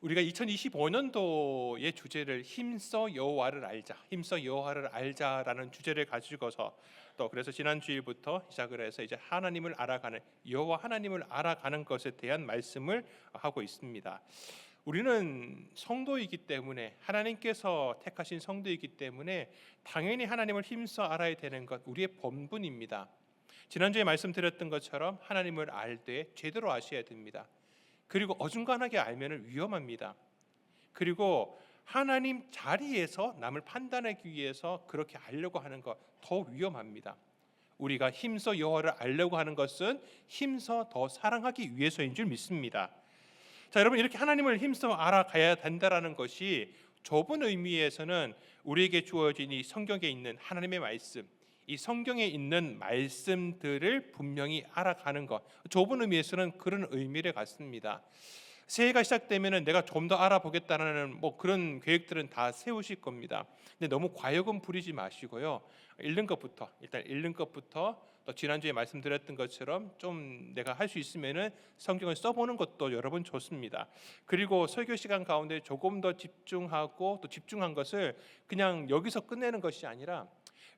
우리가 2025년도의 주제를 힘써 여호와를 알자, 힘써 여호와를 알자라는 주제를 가지고서 또 그래서 지난 주일부터 시작을 해서 이제 하나님을 알아가는 여호와 하나님을 알아가는 것에 대한 말씀을 하고 있습니다. 우리는 성도이기 때문에 하나님께서 택하신 성도이기 때문에 당연히 하나님을 힘써 알아야 되는 것 우리의 본분입니다. 지난주에 말씀드렸던 것처럼 하나님을 알 때 제대로 아셔야 됩니다. 그리고 어중간하게 알면 위험합니다. 그리고 하나님 자리에서 남을 판단하기 위해서 그렇게 알려고 하는 것 더 위험합니다. 우리가 힘써 여호와를 알려고 하는 것은 힘써 더 사랑하기 위해서인 줄 믿습니다. 자, 여러분, 이렇게 하나님을 힘써 알아가야 된다라는 것이 좁은 의미에서는 우리에게 주어진 이 성경에 있는 하나님의 말씀, 이 성경에 있는 말씀들을 분명히 알아가는 것, 좁은 의미에서는 그런 의미를 갖습니다. 새해가 시작되면은 내가 좀 더 알아보겠다는 그런 계획들은 다 세우실 겁니다. 근데 너무 과욕은 부리지 마시고요. 일단 읽는 것부터 또 지난주에 말씀드렸던 것처럼 좀 내가 할 수 있으면은 성경을 써보는 것도 여러분 좋습니다. 그리고 설교 시간 가운데 조금 더 집중하고 또 집중한 것을 그냥 여기서 끝내는 것이 아니라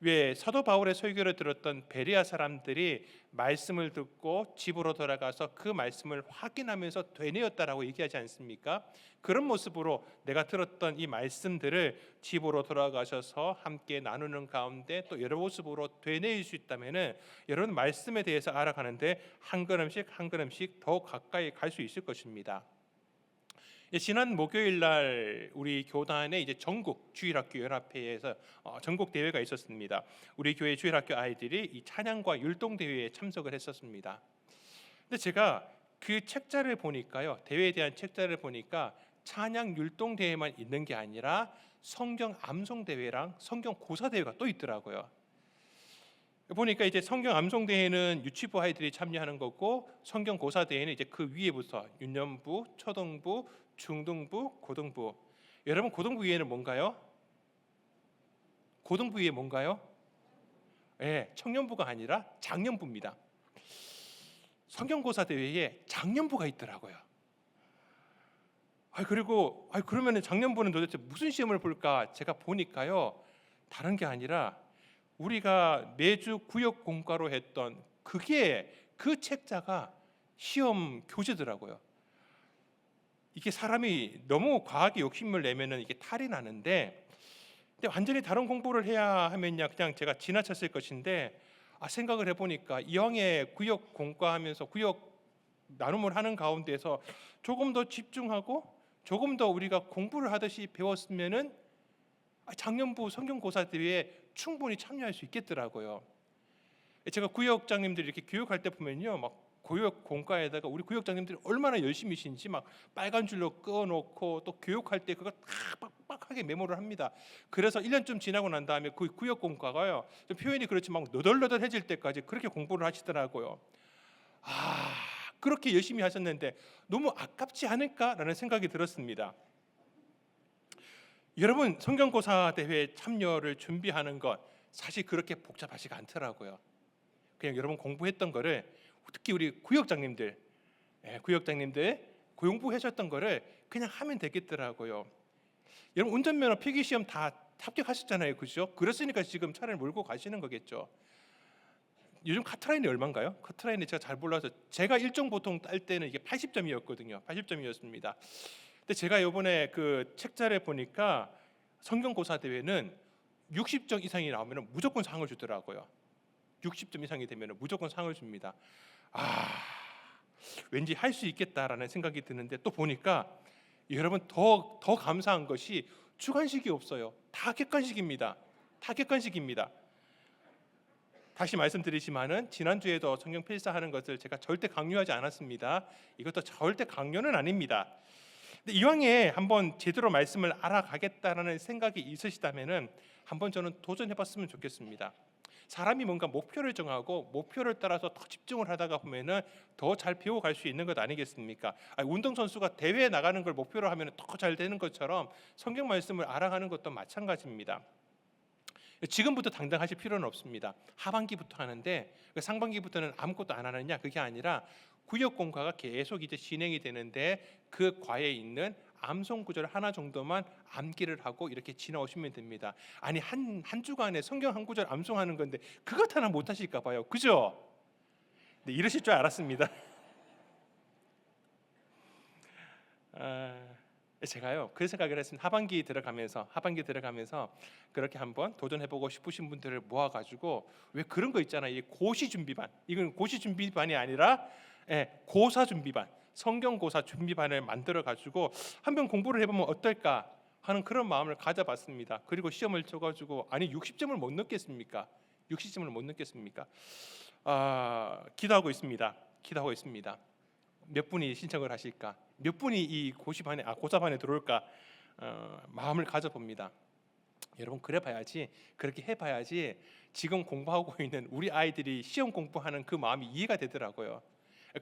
왜 사도 바울의 설교를 들었던 베레아 사람들이 말씀을 듣고 집으로 돌아가서 그 말씀을 확인하면서 되뇌었다라고 얘기하지 않습니까? 그런 모습으로 내가 들었던 이 말씀들을 집으로 돌아가셔서 함께 나누는 가운데 또 여러 모습으로 되뇌일 수 있다면은 여러분 말씀에 대해서 알아가는데 한 걸음씩 한 걸음씩 더 가까이 갈 수 있을 것입니다. 지난 목요일 날 우리 교단에 이제 전국 주일학교 연합회에서 전국 대회가 있었습니다. 우리 교회 주일학교 아이들이 이 찬양과 율동 대회에 참석을 했었습니다. 근데 제가 그 책자를 보니까요, 대회에 대한 책자를 보니까 찬양 율동 대회만 있는 게 아니라 성경 암송 대회랑 성경 고사 대회가 또 있더라고요. 보니까 이제 성경 암송 대회는 유치부 아이들이 참여하는 거고 성경 고사 대회는 이제 그 위에부터 유년부, 초등부, 중등부, 고등부. 여러분 고등부 위에는 뭔가요? 고등부 위에 뭔가요? 네, 청년부가 아니라 장년부입니다. 성경 고사 대회에 장년부가 있더라고요. 그리고 그러면 장년부는 도대체 무슨 시험을 볼까? 제가 보니까요, 다른 게 아니라 우리가 매주 구역 공과로 했던 그게 그 책자가 시험 교재더라고요. 이게 사람이 너무 과하게 욕심을 내면은 이게 탈이 나는데, 근데 완전히 다른 공부를 해야 하면야 그냥 제가 지나쳤을 것인데, 생각을 해보니까 이왕에 구역 공과하면서 구역 나눔을 하는 가운데서 조금 더 집중하고 조금 더 우리가 공부를 하듯이 배웠으면은 작년부 성경고사 대회에 충분히 참여할 수 있겠더라고요. 제가 구역장님들이 이렇게 교육할 때 보면요, 막 구역 공과에다가 우리 구역장님들이 얼마나 열심히신지 막 빨간 줄로 끄어놓고 또 교육할 때 그거 다 빡빡하게 메모를 합니다. 그래서 1년쯤 지나고 난 다음에 그 구역 공과가요, 좀 표현이 그렇지 막 너덜너덜해질 때까지 그렇게 공부를 하시더라고요. 그렇게 열심히 하셨는데 너무 아깝지 않을까라는 생각이 들었습니다. 여러분, 성경고사 대회 참여를 준비하는 것 사실 그렇게 복잡하지가 않더라고요. 그냥 여러분 공부했던 거를, 특히 우리 구역장님들 공부하셨던 거를 그냥 하면 되겠더라고요. 여러분 운전면허 필기시험 다 합격하셨잖아요, 그죠? 그랬으니까 지금 차를 몰고 가시는 거겠죠. 요즘 카트라인이 얼마인가요? 카트라인이 제가 잘 몰라서 제가 일정 보통 딸 때는 이게 80점이었거든요. 80점이었습니다. 근데 제가 이번에 그 책자를 보니까 성경고사 대회는 60점 이상이 나오면 무조건 상을 주더라고요. 60점 이상이 되면 무조건 상을 줍니다. 왠지 할 수 있겠다라는 생각이 드는데 또 보니까 여러분 더 감사한 것이 주관식이 없어요. 다 객관식입니다. 다 객관식입니다. 다시 말씀드리지만은 지난주에도 성경 필사하는 것을 제가 절대 강요하지 않았습니다. 이것도 절대 강요는 아닙니다. 근데 이왕에 한번 제대로 말씀을 알아가겠다라는 생각이 있으시다면은 한번 저는 도전해봤으면 좋겠습니다. 사람이 뭔가 목표를 정하고 목표를 따라서 더 집중을 하다가 보면은 더 잘 배워갈 수 있는 것 아니겠습니까? 운동선수가 대회에 나가는 걸 목표로 하면 더 잘 되는 것처럼 성경 말씀을 알아가는 것도 마찬가지입니다. 지금부터 당장 하실 필요는 없습니다. 하반기부터 하는데 상반기부터는 아무것도 안 하느냐, 그게 아니라 구역 공과가 계속 이제 진행이 되는데 그 과에 있는 암송 구절 하나 정도만 암기를 하고 이렇게 지나오시면 됩니다. 아니 한 주간에 성경 한 구절 암송하는 건데 그것 하나 못 하실까 봐요. 그죠? 네, 이러실 줄 알았습니다. 제가요 그 생각을 했습니다. 하반기 들어가면서 그렇게 한번 도전해보고 싶으신 분들을 모아가지고, 왜 그런 거 있잖아요. 이 고시 준비반, 이건 고시 준비반이 아니라 고사 준비반, 성경 고사 준비반을 만들어 가지고 한번 공부를 해보면 어떨까 하는 그런 마음을 가져봤습니다. 그리고 시험을 쳐가지고 아니 60점을 못 넣겠습니까? 60점을 못 넣겠습니까? 기도하고 있습니다. 몇 분이 신청을 하실까? 몇 분이 이 고사반에 들어올까? 마음을 가져봅니다. 여러분 그렇게 해봐야지 지금 공부하고 있는 우리 아이들이 시험 공부하는 그 마음이 이해가 되더라고요.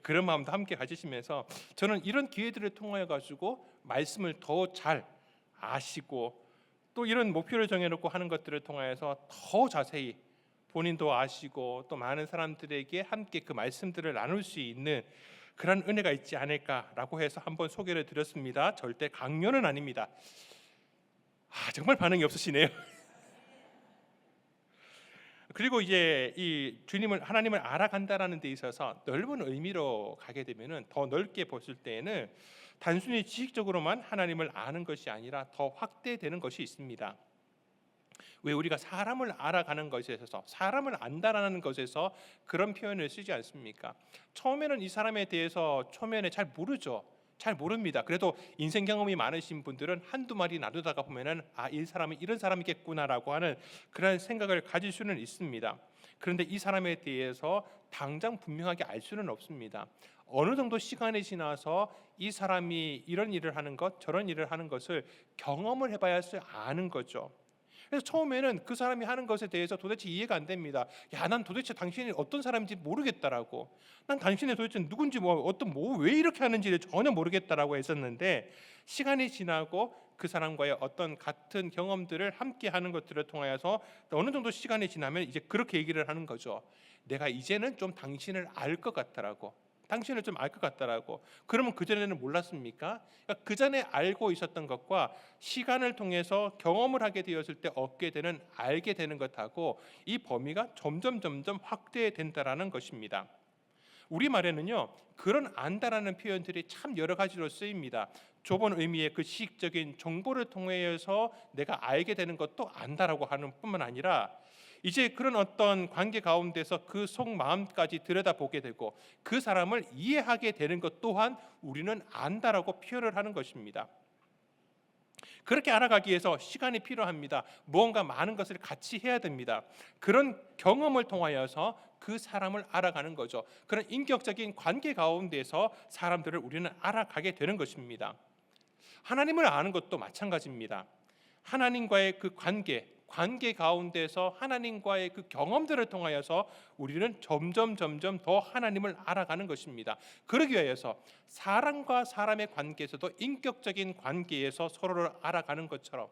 그런 마음도 함께 가지시면서 저는 이런 기회들을 통하여 가지고 말씀을 더 잘 아시고, 또 이런 목표를 정해놓고 하는 것들을 통하여서 더 자세히 본인도 아시고 또 많은 사람들에게 함께 그 말씀들을 나눌 수 있는 그런 은혜가 있지 않을까라고 해서 한번 소개를 드렸습니다. 절대 강요는 아닙니다. 정말 반응이 없으시네요. 그리고 이제 이 하나님을 알아간다라는 데 있어서 넓은 의미로 가게 되면은, 더 넓게 봤을 때에는 단순히 지식적으로만 하나님을 아는 것이 아니라 더 확대되는 것이 있습니다. 왜 우리가 사람을 알아가는 것에 있어서, 사람을 안다라는 것에서 그런 표현을 쓰지 않습니까? 처음에는 이 사람에 대해서 초면에 잘 모릅니다. 그래도 인생 경험이 많으신 분들은 한두 마디 나누다가 보면은 이 사람은 이런 사람이겠구나라고 하는 그런 생각을 가질 수는 있습니다. 그런데 이 사람에 대해서 당장 분명하게 알 수는 없습니다. 어느 정도 시간이 지나서 이 사람이 이런 일을 하는 것, 저런 일을 하는 것을 경험을 해봐야 아는 거죠. 그래서 처음에는 그 사람이 하는 것에 대해서 도대체 이해가 안 됩니다. 난 도대체 당신이 어떤 사람인지 모르겠다라고, 난 당신이 도대체 누군지 왜 이렇게 하는지를 전혀 모르겠다라고 했었는데, 시간이 지나고 그 사람과의 어떤 같은 경험들을 함께 하는 것들을 통하여서 어느 정도 시간이 지나면 이제 그렇게 얘기를 하는 거죠. 내가 이제는 좀 당신을 알 것 같다라고. 그러면 그전에는 몰랐습니까? 그러니까 그전에 알고 있었던 것과 시간을 통해서 경험을 하게 되었을 때 알게 되는 것하고 이 범위가 점점 확대된다라는 것입니다. 우리말에는요 그런 안다라는 표현들이 참 여러 가지로 쓰입니다. 좁은 의미의 그 시식적인 정보를 통해서 내가 알게 되는 것도 안다라고 하는 뿐만 아니라, 이제 그런 어떤 관계 가운데서 그 속마음까지 들여다보게 되고 그 사람을 이해하게 되는 것 또한 우리는 안다라고 표현을 하는 것입니다. 그렇게 알아가기 위해서 시간이 필요합니다. 무언가 많은 것을 같이 해야 됩니다. 그런 경험을 통하여서 그 사람을 알아가는 거죠. 그런 인격적인 관계 가운데서 사람들을 우리는 알아가게 되는 것입니다. 하나님을 아는 것도 마찬가지입니다. 하나님과의 그 관계 가운데서 하나님과의 그 경험들을 통하여서 우리는 점점 더 하나님을 알아가는 것입니다. 그러기 위해서 사람과 사람의 관계에서도 인격적인 관계에서 서로를 알아가는 것처럼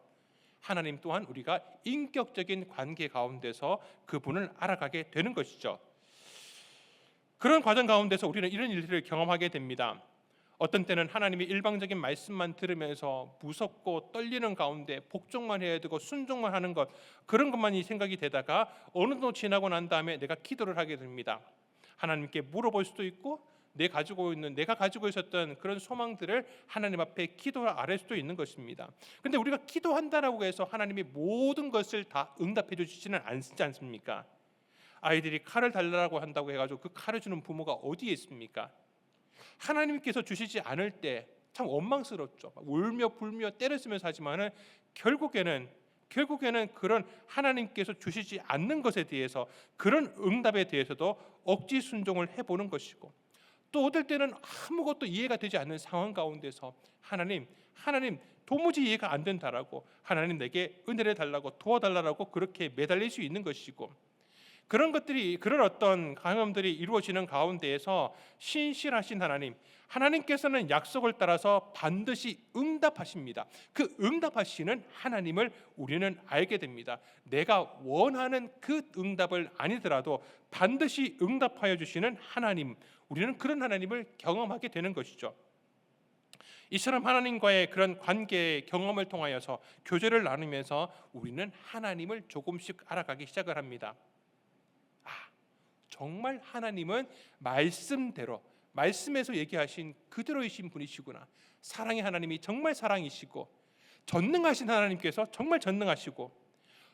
하나님 또한 우리가 인격적인 관계 가운데서 그분을 알아가게 되는 것이죠. 그런 과정 가운데서 우리는 이런 일들을 경험하게 됩니다. 어떤 때는 하나님이 일방적인 말씀만 들으면서 무섭고 떨리는 가운데 복종만 해야 되고 순종만 하는 것, 그런 것만이 생각이 되다가 어느 정도 지나고 난 다음에 내가 기도를 하게 됩니다. 하나님께 물어볼 수도 있고 내가 가지고 있었던 그런 소망들을 하나님 앞에 기도 아랠 수도 있는 것입니다. 그런데 우리가 기도한다라고 해서 하나님이 모든 것을 다 응답해 주시지는 않지 않습니까? 아이들이 칼을 달라고 한다고 해가지고 그 칼을 주는 부모가 어디에 있습니까? 하나님께서 주시지 않을 때 참 원망스럽죠. 울며 불며 때를 쓰면서 하지만은 결국에는 그런 하나님께서 주시지 않는 것에 대해서, 그런 응답에 대해서도 억지 순종을 해보는 것이고, 또 어떨 때는 아무것도 이해가 되지 않는 상황 가운데서 하나님 도무지 이해가 안 된다라고, 하나님 내게 은혜를 달라고 도와달라고 그렇게 매달릴 수 있는 것이고, 그런 어떤 경험들이 이루어지는 가운데에서 신실하신 하나님께서는 약속을 따라서 반드시 응답하십니다. 그 응답하시는 하나님을 우리는 알게 됩니다. 내가 원하는 그 응답을 아니더라도 반드시 응답하여 주시는 하나님, 우리는 그런 하나님을 경험하게 되는 것이죠. 이처럼 하나님과의 그런 관계 경험을 통하여서 교제를 나누면서 우리는 하나님을 조금씩 알아가기 시작을 합니다. 아, 정말 하나님은 말씀대로, 말씀에서 얘기하신 그대로이신 분이시구나. 사랑의 하나님이 정말 사랑이시고, 전능하신 하나님께서 정말 전능하시고,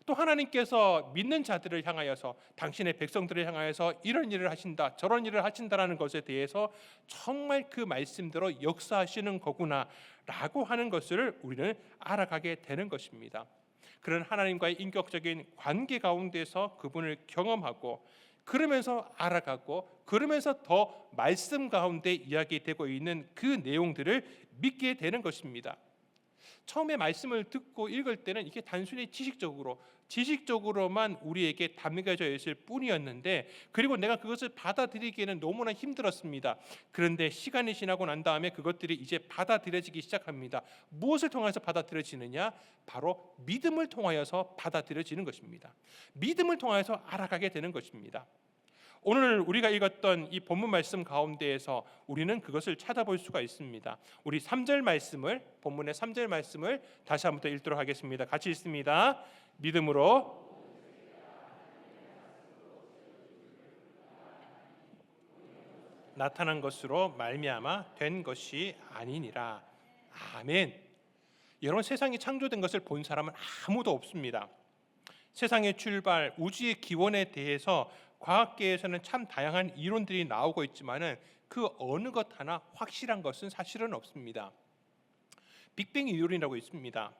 또 하나님께서 믿는 자들을 향하여서, 당신의 백성들을 향하여서 이런 일을 하신다, 저런 일을 하신다라는 것에 대해서 정말 그 말씀대로 역사하시는 거구나 라고 하는 것을 우리는 알아가게 되는 것입니다. 그런 하나님과의 인격적인 관계 가운데서 그분을 경험하고, 그러면서 알아가고, 그러면서 더 말씀 가운데 이야기되고 있는 그 내용들을 믿게 되는 것입니다. 처음에 말씀을 듣고 읽을 때는 이게 단순히 지식적으로만 우리에게 담겨져 있을 뿐이었는데, 그리고 내가 그것을 받아들이기에는 너무나 힘들었습니다. 그런데 시간이 지나고 난 다음에 그것들이 이제 받아들여지기 시작합니다. 무엇을 통해서 받아들여지느냐? 바로 믿음을 통하여서 받아들여지는 것입니다. 믿음을 통하여서 알아가게 되는 것입니다. 오늘 우리가 읽었던 이 본문 말씀 가운데에서 우리는 그것을 찾아볼 수가 있습니다. 우리 3절 말씀을, 본문의 3절 말씀을 다시 한번 더 읽도록 하겠습니다. 같이 읽습니다. 믿음으로 나타난 것으로 말미암아 된 것이 아니니라. 아멘. 여러분, 세상이 창조된 것을 본 사람은 아무도 없습니다. 세상의 출발, 우주의 기원에 대해서 과학계에서는 참 다양한 이론들이 나오고 있지만은 그 어느 것 하나 확실한 것은 사실은 없습니다. 빅뱅 이론이라고 있습니다.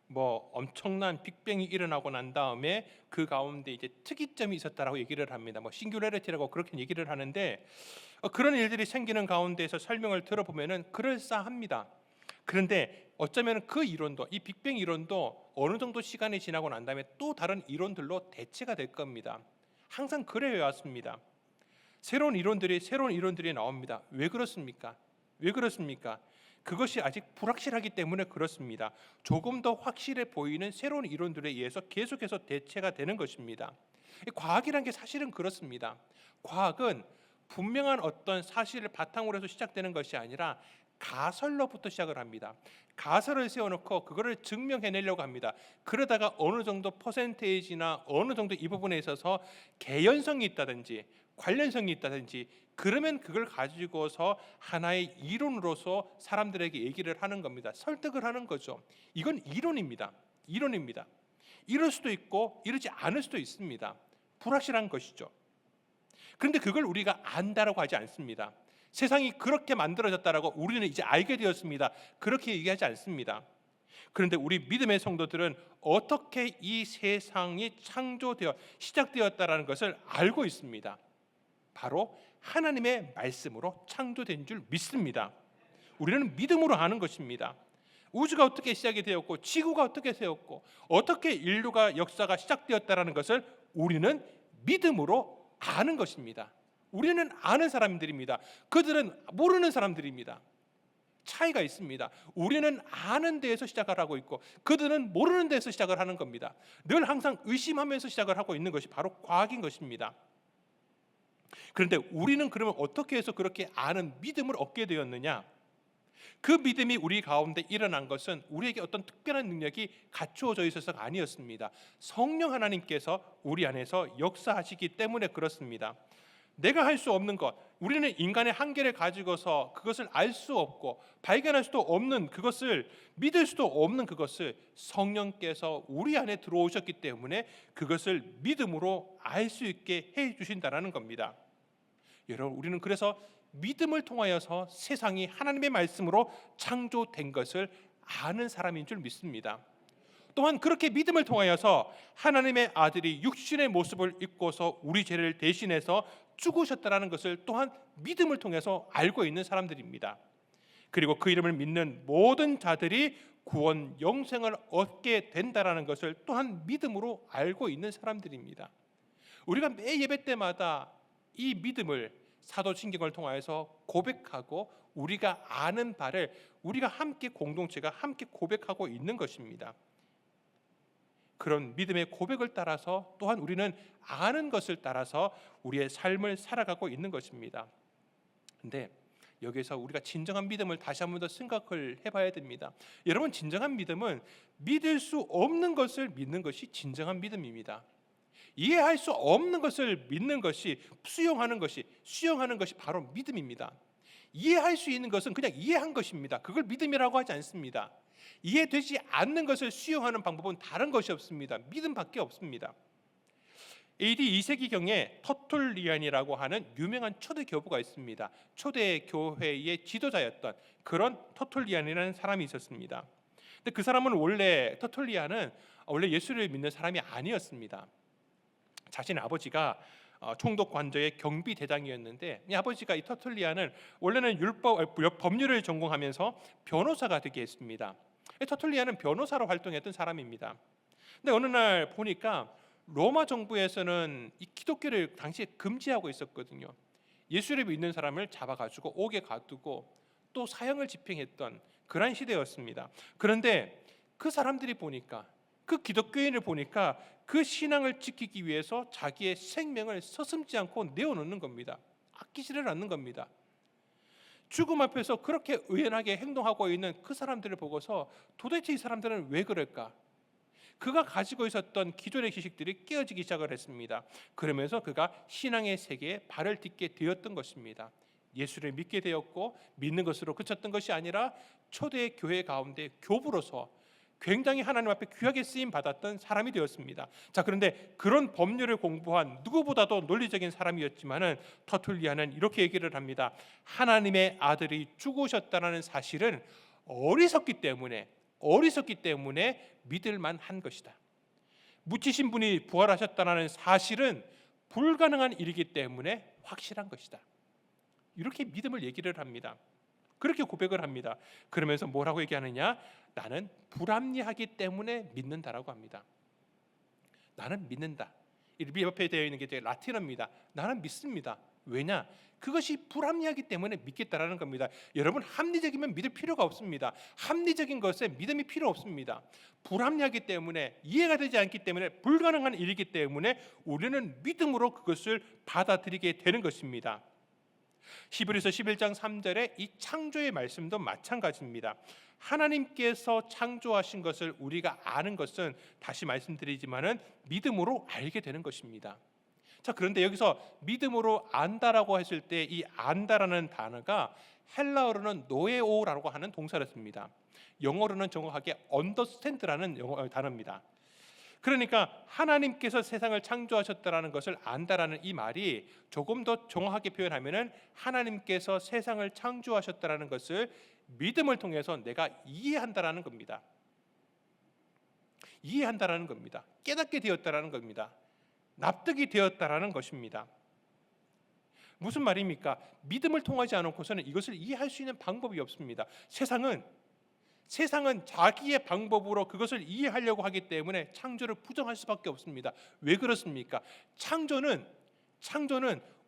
뭐 엄청난 빅뱅이 일어나고 난 다음에 그 가운데 이제 특이점이 있었다라고 얘기를 합니다. 뭐 싱귤레리티라고 그렇게 얘기를 하는데, 그런 일들이 생기는 가운데에서 설명을 들어보면은 그럴싸합니다. 그런데 어쩌면 그 이론도, 이 빅뱅 이론도 어느 정도 시간이 지나고 난 다음에 또 다른 이론들로 대체가 될 겁니다. 항상 그래 왔습니다. 새로운 이론들이 나옵니다. 왜 그렇습니까? 그것이 아직 불확실하기 때문에 그렇습니다. 조금 더 확실해 보이는 새로운 이론들에 의해서 계속해서 대체가 되는 것입니다. 과학이란 게 사실은 그렇습니다. 과학은 분명한 어떤 사실을 바탕으로 해서 시작되는 것이 아니라 가설로부터 시작을 합니다. 가설을 세워놓고 그거를 증명해내려고 합니다. 그러다가 어느 정도 퍼센테이지나 어느 정도 이 부분에 있어서 개연성이 있다든지 관련성이 있다든지, 그러면 그걸 가지고서 하나의 이론으로서 사람들에게 얘기를 하는 겁니다. 설득을 하는 거죠. 이건 이론입니다. 이럴 수도 있고 이러지 않을 수도 있습니다. 불확실한 것이죠. 그런데 그걸 우리가 안다라고 하지 않습니다. 세상이 그렇게 만들어졌다라고 우리는 이제 알게 되었습니다. 그렇게 얘기하지 않습니다. 그런데 우리 믿음의 성도들은 어떻게 이 세상이 창조되어 시작되었다라는 것을 알고 있습니다. 바로 하나님의 말씀으로 창조된 줄 믿습니다. 우리는 믿음으로 아는 것입니다. 우주가 어떻게 시작이 되었고, 지구가 어떻게 세웠고, 어떻게 인류가 역사가 시작되었다라는 것을 우리는 믿음으로 아는 것입니다. 우리는 아는 사람들입니다. 그들은 모르는 사람들입니다. 차이가 있습니다. 우리는 아는 데에서 시작을 하고 있고, 그들은 모르는 데에서 시작을 하는 겁니다. 늘 항상 의심하면서 시작을 하고 있는 것이 바로 과학인 것입니다. 그런데 우리는 그러면 어떻게 해서 그렇게 아는 믿음을 얻게 되었느냐? 그 믿음이 우리 가운데 일어난 것은 우리에게 어떤 특별한 능력이 갖추어져 있어서가 아니었습니다. 성령 하나님께서 우리 안에서 역사하시기 때문에 그렇습니다. 내가 할 수 없는 것, 우리는 인간의 한계를 가지고서 그것을 알 수 없고 발견할 수도 없는 그것을, 믿을 수도 없는 그것을 성령께서 우리 안에 들어오셨기 때문에 그것을 믿음으로 알 수 있게 해 주신다라는 겁니다. 여러분, 우리는 그래서 믿음을 통하여서 세상이 하나님의 말씀으로 창조된 것을 아는 사람인 줄 믿습니다. 또한 그렇게 믿음을 통하여서 하나님의 아들이 육신의 모습을 입고서 우리 죄를 대신해서 죽으셨다는 것을 또한 믿음을 통해서 알고 있는 사람들입니다. 그리고 그 이름을 믿는 모든 자들이 구원 영생을 얻게 된다는 것을 또한 믿음으로 알고 있는 사람들입니다. 우리가 매 예배 때마다 이 믿음을 사도신경을 통하여서 고백하고 우리가 아는 바를 우리가 함께, 공동체가 함께 고백하고 있는 것입니다. 그런 믿음의 고백을 따라서 또한 우리는 아는 것을 따라서 우리의 삶을 살아가고 있는 것입니다. 근데 여기서 우리가 진정한 믿음을 다시 한 번 더 생각을 해봐야 됩니다. 여러분, 진정한 믿음은 믿을 수 없는 것을 믿는 것이 진정한 믿음입니다. 이해할 수 없는 것을 믿는 것이, 수용하는 것이 바로 믿음입니다. 이해할 수 있는 것은 그냥 이해한 것입니다. 그걸 믿음이라고 하지 않습니다. 이해되지 않는 것을 수용하는 방법은 다른 것이 없습니다. 믿음밖에 없습니다. AD 2세기경에 터툴리안이라고 하는 유명한 초대 교부가 있습니다. 초대 교회의 지도자였던 그런 터툴리안이라는 사람이 있었습니다. 근데 그 사람은 터툴리안은 원래 예수를 믿는 사람이 아니었습니다. 자신의 아버지가 총독 관저의 경비 대장이었는데, 이 아버지가 이 터툴리안은 원래는 법률을 전공하면서 변호사가 되게 했습니다. 터툴리안은 변호사로 활동했던 사람입니다. 근데 어느 날 보니까 로마 정부에서는 이 기독교를 당시에 금지하고 있었거든요. 예수를 믿는 사람을 잡아가지고 옥에 가두고 또 사형을 집행했던 그런 시대였습니다. 그런데 그 사람들이 보니까, 그 기독교인을 보니까 그 신앙을 지키기 위해서 자기의 생명을 서슴지 않고 내어놓는 겁니다. 아끼지를 않는 겁니다. 죽음 앞에서 그렇게 의연하게 행동하고 있는 그 사람들을 보고서 도대체 이 사람들은 왜 그럴까? 그가 가지고 있었던 기존의 지식들이 깨어지기 시작을 했습니다. 그러면서 그가 신앙의 세계에 발을 딛게 되었던 것입니다. 예수를 믿게 되었고, 믿는 것으로 그쳤던 것이 아니라 초대 교회 가운데 교부로서 굉장히 하나님 앞에 귀하게 쓰임 받았던 사람이 되었습니다. 자, 그런데 그런 법률을 공부한 누구보다도 논리적인 사람이었지만은 터툴리안은 이렇게 얘기를 합니다. 하나님의 아들이 죽으셨다는 사실은 어리석기 때문에 믿을 만한 것이다. 묻히신 분이 부활하셨다는 사실은 불가능한 일이기 때문에 확실한 것이다. 이렇게 믿음을 얘기를 합니다. 그렇게 고백을 합니다. 그러면서 뭐라고 얘기하느냐? 나는 불합리하기 때문에 믿는다라고 합니다. 나는 믿는다. 이 옆에 되어 있는 게 라틴어입니다. 나는 믿습니다. 왜냐? 그것이 불합리하기 때문에 믿겠다라는 겁니다. 여러분, 합리적이면 믿을 필요가 없습니다. 합리적인 것에 믿음이 필요 없습니다. 불합리하기 때문에, 이해가 되지 않기 때문에, 불가능한 일이기 때문에 우리는 믿음으로 그것을 받아들이게 되는 것입니다. 히브리서 11장 3절의 이 창조의 말씀도 마찬가지입니다. 하나님께서 창조하신 것을 우리가 아는 것은, 다시 말씀드리지만은 믿음으로 알게 되는 것입니다. 자, 그런데 여기서 믿음으로 안다라고 했을 때 이 안다라는 단어가 헬라어로는 노에오라고 하는 동사를 씁니다. 영어로는 정확하게 understand라는 단어입니다. 그러니까 하나님께서 세상을 창조하셨다라는 것을 안다라는 이 말이 조금 더 정확하게 표현하면은 하나님께서 세상을 창조하셨다라는 것을 믿음을 통해서 내가 이해한다라는 겁니다. 이해한다라는 겁니다. 깨닫게 되었다라는 겁니다. 납득이 되었다라는 것입니다. 무슨 말입니까? 믿음을 통하지 않고서는 이것을 이해할 수 있는 방법이 없습니다. 세상은 자기의 방법으로 그것을 이해하려고 하기 때문에 창조를 부정할 수밖에 없습니다. 왜 그렇습니까? 창조는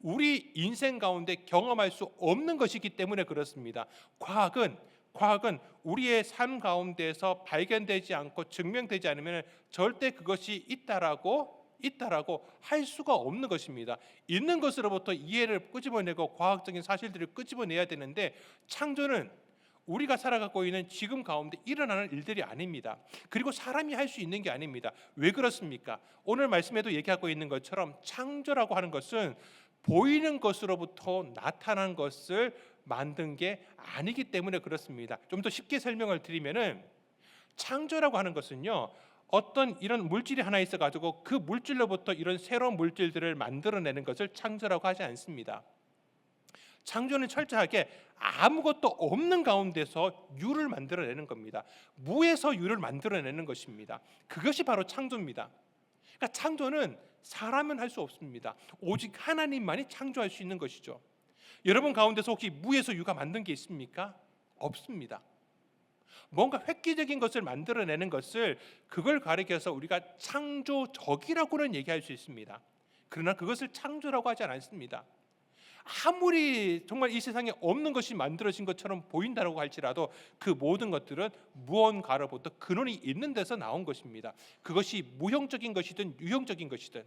우리 인생 가운데 경험할 수 없는 것이기 때문에 그렇습니다. 과학은 우리의 삶 가운데서 발견되지 않고 증명되지 않으면 절대 그것이 있다라고 할 수가 없는 것입니다. 있는 것으로부터 이해를 끄집어내고 과학적인 사실들을 끄집어내야 되는데, 창조는 우리가 살아가고 있는 지금 가운데 일어나는 일들이 아닙니다. 그리고 사람이 할 수 있는 게 아닙니다. 왜 그렇습니까? 오늘 말씀에도 얘기하고 있는 것처럼 창조라고 하는 것은 보이는 것으로부터 나타난 것을 만든 게 아니기 때문에 그렇습니다. 좀 더 쉽게 설명을 드리면은, 창조라고 하는 것은요, 어떤 이런 물질이 하나 있어가지고 그 물질로부터 이런 새로운 물질들을 만들어내는 것을 창조라고 하지 않습니다. 창조는 철저하게 아무것도 없는 가운데서 유를 만들어내는 겁니다. 무에서 유를 만들어내는 것입니다. 그것이 바로 창조입니다. 그러니까 창조는 사람은 할 수 없습니다. 오직 하나님만이 창조할 수 있는 것이죠. 여러분 가운데서 혹시 무에서 유가 만든 게 있습니까? 없습니다. 뭔가 획기적인 것을 만들어내는 것을, 그걸 가리켜서 우리가 창조적이라고는 얘기할 수 있습니다. 그러나 그것을 창조라고 하지 않습니다. 아무리 정말 이 세상에 없는 것이 만들어진 것처럼 보인다고 할지라도 그 모든 것들은 무언가로부터 근원이 있는 데서 나온 것입니다. 그것이 무형적인 것이든 유형적인 것이든.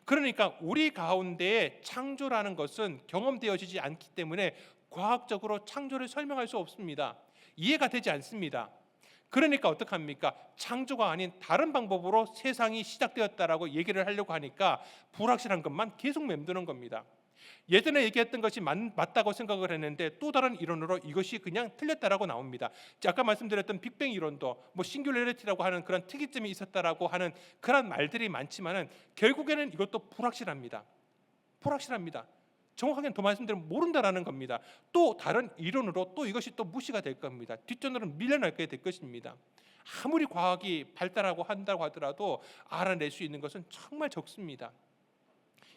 그러니까 우리 가운데에 창조라는 것은 경험되어지지 않기 때문에 과학적으로 창조를 설명할 수 없습니다. 이해가 되지 않습니다. 그러니까 어떡합니까? 창조가 아닌 다른 방법으로 세상이 시작되었다라고 얘기를 하려고 하니까 불확실한 것만 계속 맴도는 겁니다. 예전에 얘기했던 것이 맞다고 생각을 했는데 또 다른 이론으로 이것이 그냥 틀렸다라고 나옵니다. 아까 말씀드렸던 빅뱅 이론도 뭐 싱귤레리티라고 하는 그런 특이점이 있었다라고 하는 그런 말들이 많지만은 결국에는 이것도 불확실합니다. 불확실합니다. 정확하게는 더 말씀드리면 모른다라는 겁니다. 또 다른 이론으로 또 이것이 또 무시가 될 겁니다. 뒷전으로 밀려나게 될 것입니다. 아무리 과학이 발달하고 한다고 하더라도 알아낼 수 있는 것은 정말 적습니다.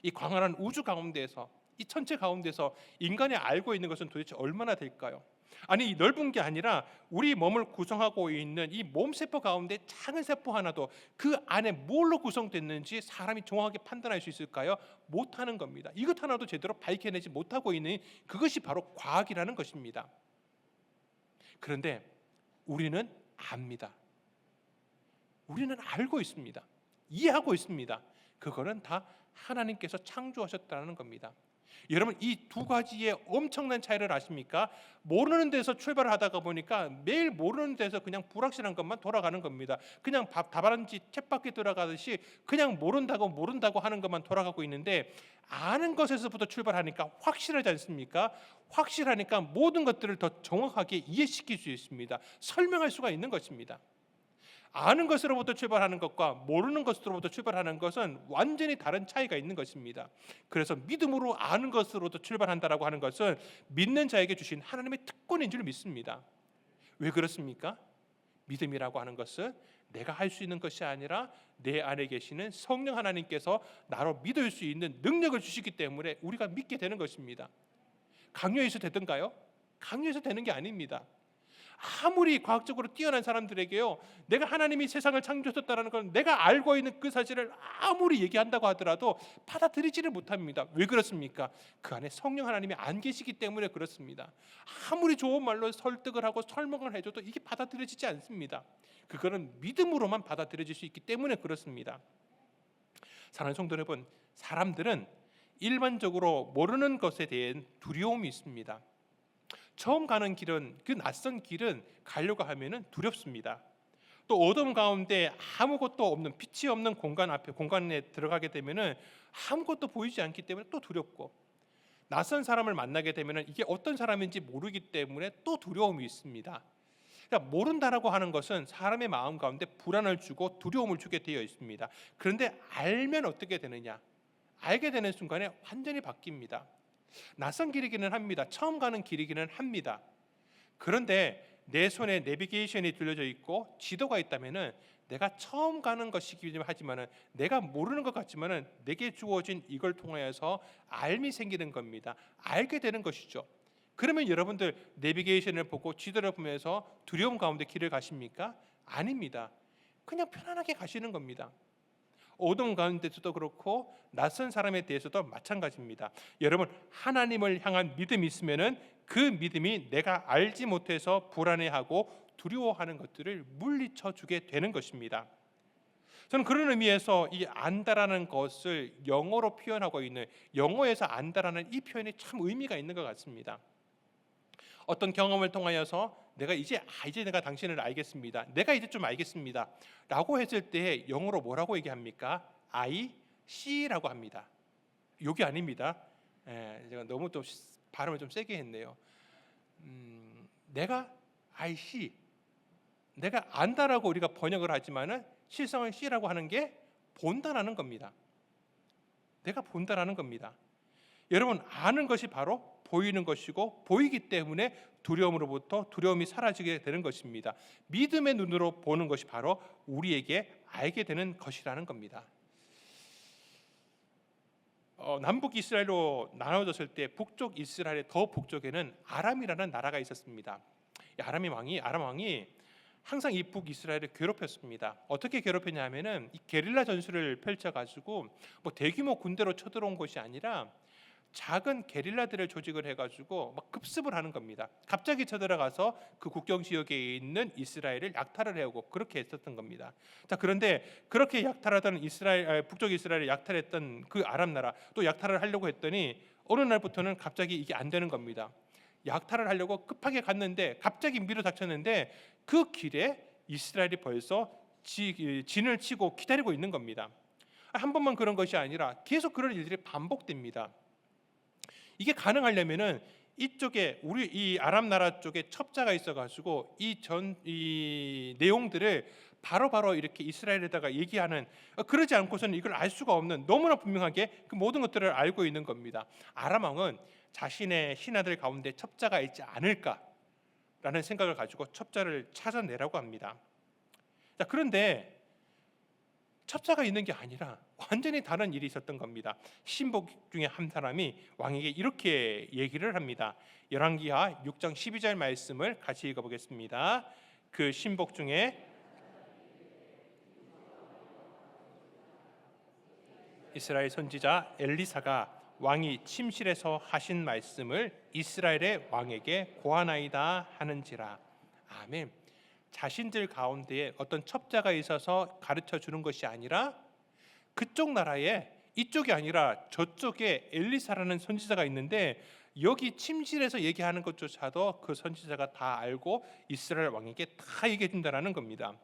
이 광활한 우주 가운데에서, 이 천체 가운데서 인간이 알고 있는 것은 도대체 얼마나 될까요? 아니, 이 넓은 게 아니라 우리 몸을 구성하고 있는 이 몸세포 가운데 작은 세포 하나도 그 안에 뭘로 구성됐는지 사람이 정확하게 판단할 수 있을까요? 못하는 겁니다. 이것 하나도 제대로 밝혀내지 못하고 있는 그것이 바로 과학이라는 것입니다. 그런데 우리는 압니다. 우리는 알고 있습니다. 이해하고 있습니다. 그거는 다 하나님께서 창조하셨다는 겁니다. 여러분, 이 두 가지의 엄청난 차이를 아십니까? 모르는 데서 출발을 하다가 보니까 매일 모르는 데서 그냥 불확실한 것만 돌아가는 겁니다. 그냥 답안지 쳇바퀴 돌아가듯이 그냥 모른다고 하는 것만 돌아가고 있는데, 아는 것에서부터 출발하니까 확실하지 않습니까? 확실하니까 모든 것들을 더 정확하게 이해시킬 수 있습니다. 설명할 수가 있는 것입니다. 아는 것으로부터 출발하는 것과 모르는 것으로부터 출발하는 것은 완전히 다른 차이가 있는 것입니다. 그래서 믿음으로 아는 것으로부터 출발한다라고 하는 것은 믿는 자에게 주신 하나님의 특권인 줄 믿습니다. 왜 그렇습니까? 믿음이라고 하는 것은 내가 할 수 있는 것이 아니라 내 안에 계시는 성령 하나님께서 나로 믿을 수 있는 능력을 주시기 때문에 우리가 믿게 되는 것입니다. 강요해서 되던가요? 강요해서 되는 게 아닙니다. 아무리 과학적으로 뛰어난 사람들에게요, 내가 하나님이 세상을 창조하셨다는 걸 내가 알고 있는 그 사실을 아무리 얘기한다고 하더라도 받아들이지를 못합니다. 왜 그렇습니까? 그 안에 성령 하나님이 안 계시기 때문에 그렇습니다. 아무리 좋은 말로 설득을 하고 설명을 해줘도 이게 받아들여지지 않습니다. 그거는 믿음으로만 받아들여질 수 있기 때문에 그렇습니다. 사랑하는 성도 여러분, 사람들은 일반적으로 모르는 것에 대한 두려움이 있습니다. 처음 가는 길은, 그 낯선 길은 가려고 하면은 두렵습니다. 또 어둠 가운데 아무것도 없는, 빛이 없는 공간에 들어가게 되면은 아무것도 보이지 않기 때문에 또 두렵고, 낯선 사람을 만나게 되면은 이게 어떤 사람인지 모르기 때문에 또 두려움이 있습니다. 그러니까 모른다라고 하는 것은 사람의 마음 가운데 불안을 주고 두려움을 주게 되어 있습니다. 그런데 알면 어떻게 되느냐? 알게 되는 순간에 완전히 바뀝니다. 낯선 길이기는 합니다. 처음 가는 길이기는 합니다. 그런데 내 손에 내비게이션이 들려져 있고 지도가 있다면은 내가 처음 가는 것이긴 하지만은, 내가 모르는 것 같지만은 내게 주어진 이걸 통하여서 알미 생기는 겁니다. 알게 되는 것이죠. 그러면 여러분들 내비게이션을 보고 지도를 보면서 두려움 가운데 길을 가십니까? 아닙니다. 그냥 편안하게 가시는 겁니다. 어둠 가운데서도 그렇고 낯선 사람에 대해서도 마찬가지입니다. 여러분, 하나님을 향한 믿음이 있으면은 그 믿음이 내가 알지 못해서 불안해하고 두려워하는 것들을 물리쳐 주게 되는 것입니다. 저는 그런 의미에서 이 안다라는 것을 영어로 표현하고 있는, 영어에서 안다라는 이 표현이 참 의미가 있는 것 같습니다. 어떤 경험을 통하여서 이제 내가 당신을 알겠습니다, 내가 이제 좀 알겠습니다 라고 했을 때 영어로 뭐라고 얘기합니까? I see라고 합니다. 욕이 아닙니다. 제가 너무 또 발음을 좀 세게 했네요. 내가 I see, 내가 안다라고 우리가 번역을 하지만은 실상은 see라고 하는 게 본다라는 겁니다. 내가 본다라는 겁니다. 여러분, 아는 것이 바로 보이는 것이고, 보이기 때문에 두려움이 사라지게 되는 것입니다. 믿음의 눈으로 보는 것이 바로 우리에게 알게 되는 것이라는 겁니다. 남북 이스라엘로 나눠졌을 때 북쪽 이스라엘의 더 북쪽에는 아람이라는 나라가 있었습니다. 아람 왕이 항상 이 북이스라엘을 괴롭혔습니다. 어떻게 괴롭혔냐 하면은 이 게릴라 전술을 펼쳐가지고 뭐 대규모 군대로 쳐들어온 것이 아니라 작은 게릴라들을 조직을 해가지고 막 급습을 하는 겁니다. 갑자기 쳐들어가서 그 국경 지역에 있는 이스라엘을 약탈을 해오고 그렇게 했었던 겁니다. 자, 그런데 그렇게 약탈하던 북쪽 이스라엘을 약탈했던 그 아람 나라 또 약탈을 하려고 했더니 어느 날부터는 갑자기 이게 안 되는 겁니다. 약탈을 하려고 급하게 갔는데 갑자기 미로 닥쳤는데 그 길에 이스라엘이 벌써 진을 치고 기다리고 있는 겁니다. 한 번만 그런 것이 아니라 계속 그런 일들이 반복됩니다. 이게 가능하려면은 이쪽에 우리 이 아람 나라 쪽에 첩자가 있어가지고 이 내용들을 바로바로 이렇게 이스라엘에다가 얘기하는, 그러지 않고서는 이걸 알 수가 없는, 너무나 분명하게 그 모든 것들을 알고 있는 겁니다. 아람 왕은 자신의 신하들 가운데 첩자가 있지 않을까라는 생각을 가지고 첩자를 찾아내라고 합니다. 자, 그런데 첩자가 있는 게 아니라 완전히 다른 일이 있었던 겁니다. 신복 중에 한 사람이 왕에게 이렇게 얘기를 합니다. 열왕기하 6장 12절 말씀을 같이 읽어보겠습니다. 그 신복 중에 이스라엘 선지자 엘리사가 왕이 침실에서 하신 말씀을 이스라엘의 왕에게 고하나이다 하는지라. 아멘. 자신들 가운데에 어떤 첩자가 있어서 가르쳐 주는 것이 아니라 그쪽 나라에, 이쪽이 아니라 저쪽에 엘리사라는 선지자가 있는데 여기 침실에서 얘기하는 것조차도 그 선지자가 다 알고 이스라엘 왕에게 다 얘기해 준다라는 겁니다.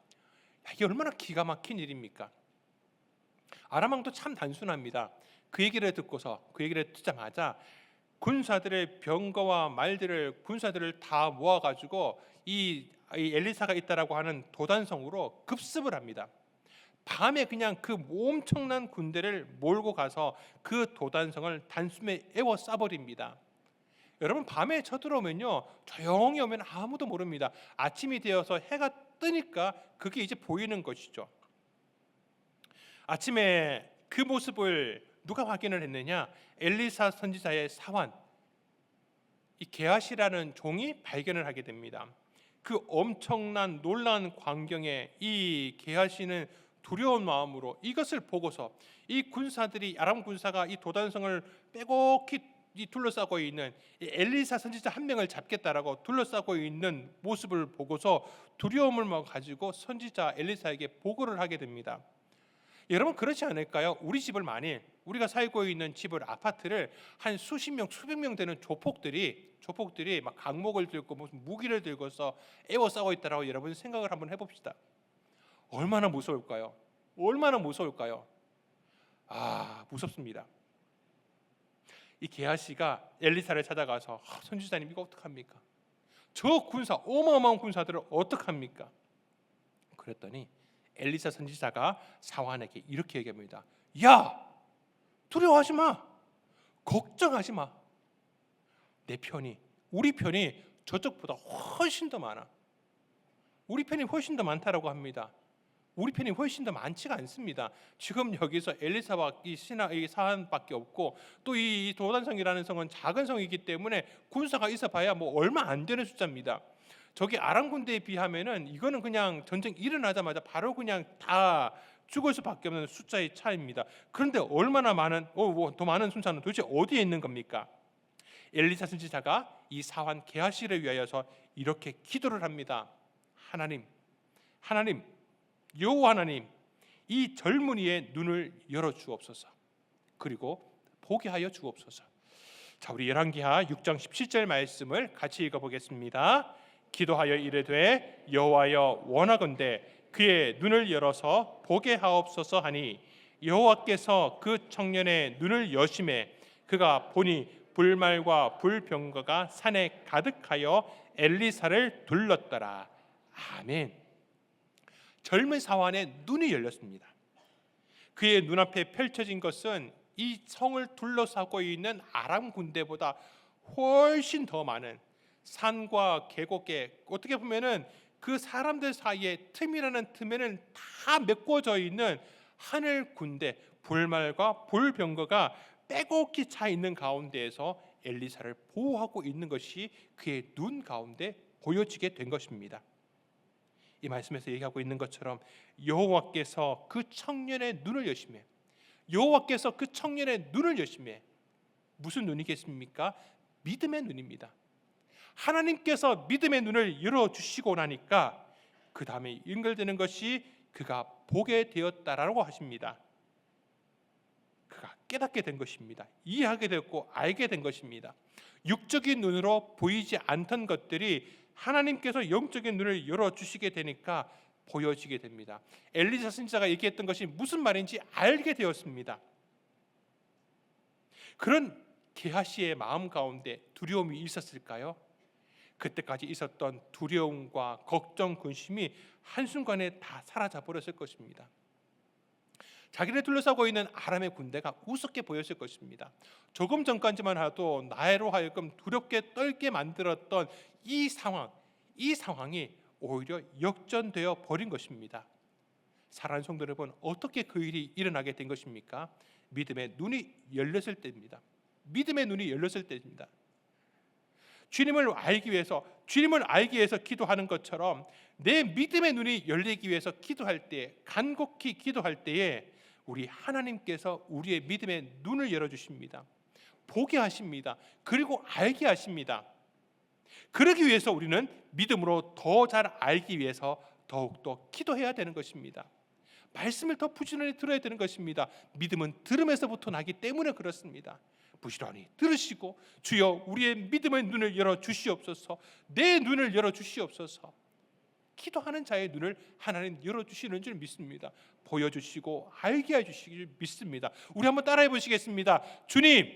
이게 얼마나 기가 막힌 일입니까? 아람 왕도 참 단순합니다. 그 얘기를 듣자마자 군사들의 병거와 말들을, 군사들을 다 모아가지고 이 엘리사가 있다라고 하는 도단성으로 급습을 합니다. 밤에 그냥 그 엄청난 군대를 몰고 가서 그 도단성을 단숨에 에워싸버립니다. 여러분, 밤에 쳐들어오면요, 조용히 오면 아무도 모릅니다. 아침이 되어서 해가 뜨니까 그게 이제 보이는 것이죠. 아침에 그 모습을 누가 확인을 했느냐? 엘리사 선지자의 사환, 이 게하시라는 종이 발견을 하게 됩니다. 그 엄청난 놀라운 광경에 이 게하시는 두려운 마음으로 이것을 보고서 이 군사들이, 아람 군사가 이 도단성을 빼곡히 둘러싸고 있는 이 엘리사 선지자 한 명을 잡겠다라고 둘러싸고 있는 모습을 보고서 두려움을 가지고 선지자 엘리사에게 보고를 하게 됩니다. 여러분, 그렇지 않을까요? 우리 집을 만일 우리가 살고 있는 집을, 아파트를 한 수십 명, 수백 명 되는 조폭들이 막 강목을 들고 무슨 무기를 들고서 에워싸고 있다라고 여러분 생각을 한번 해봅시다. 얼마나 무서울까요? 얼마나 무서울까요? 무섭습니다. 이 게하시가 엘리사를 찾아가서 선지자님, 이거 어떡합니까? 저 군사, 어마어마한 군사들을 어떡합니까? 그랬더니 엘리사 선지자가 사환에게 이렇게 얘기합니다. 야, 두려워하지 마, 걱정하지 마. 내 편이, 우리 편이 저쪽보다 훨씬 더 많아. 우리 편이 훨씬 더 많다라고 합니다. 우리 편이 훨씬 더 많지가 않습니다. 지금 여기서 엘리사와 이 사한밖에 없고, 또 이 도단성이라는 성은 작은 성이기 때문에 군사가 있어봐야 뭐 얼마 안 되는 숫자입니다. 저기 아람 군대에 비하면은 이거는 그냥 전쟁 일어나자마자 바로 그냥 다 죽을 수밖에 없는 숫자의 차이입니다. 그런데 얼마나 많은 더 많은 숫자는 도대체 어디에 있는 겁니까? 엘리사 선지자가 이 사환 게하시를 위하여서 이렇게 기도를 합니다. 하나님, 여호와 하나님, 이 젊은이의 눈을 열어 주옵소서. 그리고 보게 하여 주옵소서. 자, 우리 열왕기하 6장 17절 말씀을 같이 읽어보겠습니다. 기도하여 이르되 여호와여, 원하건대 그의 눈을 열어서 보게 하옵소서 하니 여호와께서 그 청년의 눈을 여심해 그가 보니 불말과 불병거가 산에 가득하여 엘리사를 둘렀더라. 아멘. 젊은 사환의 눈이 열렸습니다. 그의 눈앞에 펼쳐진 것은 이 성을 둘러싸고 있는 아람 군대보다 훨씬 더 많은 산과 계곡에, 어떻게 보면은 그 사람들 사이에 틈이라는 틈에는 다 메꿔져 있는 하늘 군대, 불말과 불병거가 빼곡히 차 있는 가운데에서 엘리사를 보호하고 있는 것이 그의 눈 가운데 보여지게 된 것입니다. 이 말씀에서 얘기하고 있는 것처럼 여호와께서 그 청년의 눈을 여심해, 여호와께서 그 청년의 눈을 여심해, 무슨 눈이겠습니까? 믿음의 눈입니다. 하나님께서 믿음의 눈을 열어주시고 나니까 그 다음에 연결되는 것이 그가 보게 되었다라고 하십니다. 그가 깨닫게 된 것입니다. 이해하게 됐고 알게 된 것입니다. 육적인 눈으로 보이지 않던 것들이 하나님께서 영적인 눈을 열어주시게 되니까 보여지게 됩니다. 엘리사 선지자가 얘기했던 것이 무슨 말인지 알게 되었습니다. 그런 게하시의 마음 가운데 두려움이 있었을까요? 그때까지 있었던 두려움과 걱정, 근심이 한순간에 다 사라져 버렸을 것입니다. 자기를 둘러싸고 있는 아람의 군대가 우습게 보였을 것입니다. 조금 전까지만 해도 나로 하여금 두렵게 떨게 만들었던 이 상황이 오히려 역전되어 버린 것입니다. 사랑하는 성도 여러분, 어떻게 그 일이 일어나게 된 것입니까? 믿음의 눈이 열렸을 때입니다. 믿음의 눈이 열렸을 때입니다. 주님을 알기 위해서 기도하는 것처럼 내 믿음의 눈이 열리기 위해서 기도할 때, 간곡히 기도할 때에 우리 하나님께서 우리의 믿음의 눈을 열어주십니다. 보게 하십니다. 그리고 알게 하십니다. 그러기 위해서 우리는 믿음으로 더 잘 알기 위해서 더욱더 기도해야 되는 것입니다. 말씀을 더 부지런히 들어야 되는 것입니다. 믿음은 들음에서부터 나기 때문에 그렇습니다. 부지런히 들으시고 주여 우리의 믿음의 눈을 열어주시옵소서, 내 눈을 열어주시옵소서. 기도하는 자의 눈을 하나님 열어주시는 줄 믿습니다. 보여주시고 알게 해주시길 믿습니다. 우리 한번 따라해 보시겠습니다. 주님,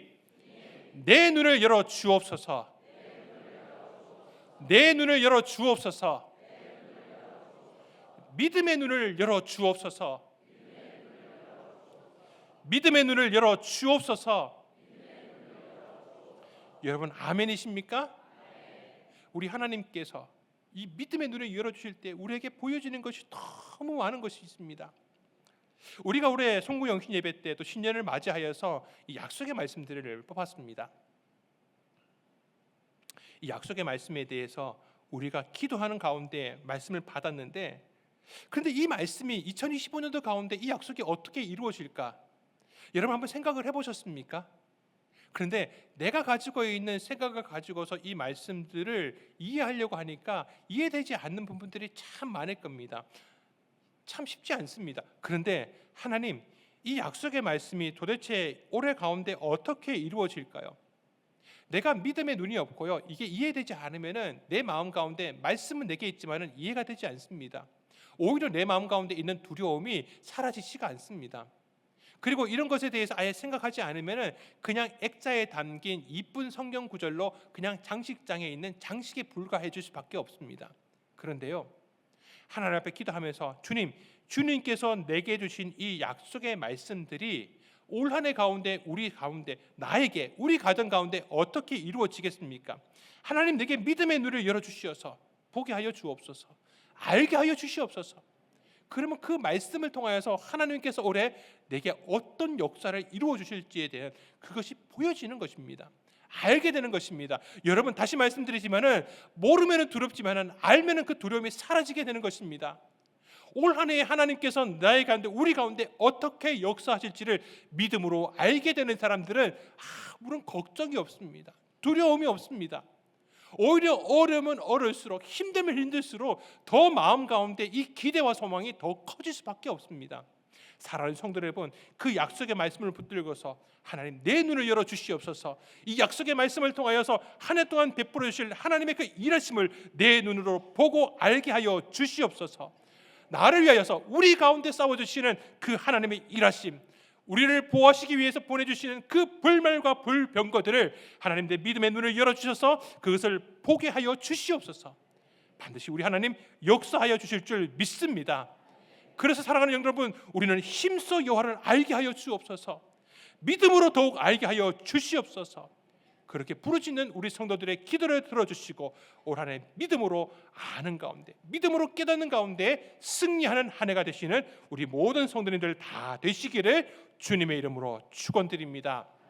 내 눈을 열어주옵소서. 내 눈을 열어주옵소서. 믿음의 눈을 열어주옵소서. 믿음의 눈을 열어주옵소서. 여러분 아멘이십니까? 우리 하나님께서 이 믿음의 눈을 열어주실 때 우리에게 보여지는 것이 너무 많은 것이 있습니다. 우리가 올해 송구영신 예배 때 또 신년을 맞이하여서 이 약속의 말씀들을 뽑았습니다. 이 약속의 말씀에 대해서 우리가 기도하는 가운데 말씀을 받았는데, 그런데 이 말씀이 2025년도 가운데 이 약속이 어떻게 이루어질까? 여러분 한번 생각을 해보셨습니까? 그런데 내가 가지고 있는 생각을 가지고서 이 말씀들을 이해하려고 하니까 이해되지 않는 부분들이 참 많을 겁니다. 참 쉽지 않습니다. 그런데 하나님, 이 약속의 말씀이 도대체 올해 가운데 어떻게 이루어질까요? 내가 믿음의 눈이 없고요, 이게 이해되지 않으면은 내 마음 가운데 말씀은 내게 있지만은 이해가 되지 않습니다. 오히려 내 마음 가운데 있는 두려움이 사라지지가 않습니다. 그리고 이런 것에 대해서 아예 생각하지 않으면은 그냥 액자에 담긴 이쁜 성경 구절로 그냥 장식장에 있는 장식에 불과해질 수밖에 없습니다. 그런데요, 하나님 앞에 기도하면서 주님께서 내게 주신 이 약속의 말씀들이 올 한 해 가운데 우리 가운데 나에게 우리 가정 가운데 어떻게 이루어지겠습니까? 하나님, 내게 믿음의 눈을 열어주시어서 보게 하여 주옵소서, 알게 하여 주시옵소서. 그러면 그 말씀을 통하여서 하나님께서 올해 내게 어떤 역사를 이루어 주실지에 대한 그것이 보여지는 것입니다. 알게 되는 것입니다. 여러분 다시 말씀드리지만은 모르면은 두렵지만은 알면은 그 두려움이 사라지게 되는 것입니다. 올 한 해에 하나님께서 나의 가운데 우리 가운데 어떻게 역사하실지를 믿음으로 알게 되는 사람들은 아무런 걱정이 없습니다. 두려움이 없습니다. 오히려 어려우면 어려울수록, 힘들면 힘들수록 더 마음 가운데 이 기대와 소망이 더 커질 수밖에 없습니다. 사랑하는 성도 여러분, 그 약속의 말씀을 붙들고서 하나님 내 눈을 열어주시옵소서. 이 약속의 말씀을 통하여서 한 해 동안 베풀어 주실 하나님의 그 일하심을 내 눈으로 보고 알게 하여 주시옵소서. 나를 위하여서 우리 가운데 싸워주시는 그 하나님의 일하심, 우리를 보호하시기 위해서 보내주시는 그 불말과 불병거들을 하나님 내 믿음의 눈을 열어주셔서 그것을 보게 하여 주시옵소서. 반드시 우리 하나님 역사하여 주실 줄 믿습니다. 그래서 사랑하는 영들 여러분, 우리는 힘써 여호와를 알게 하여 주옵소서. 믿음으로 더욱 알게 하여 주시옵소서. 그렇게 부르짖는 우리 성도들의 기도를 들어주시고 올 한 해 믿음으로 아는 가운데, 믿음으로 깨닫는 가운데 승리하는 한 해가 되시는 우리 모든 성도님들 다 되시기를 주님의 이름으로 축원드립니다.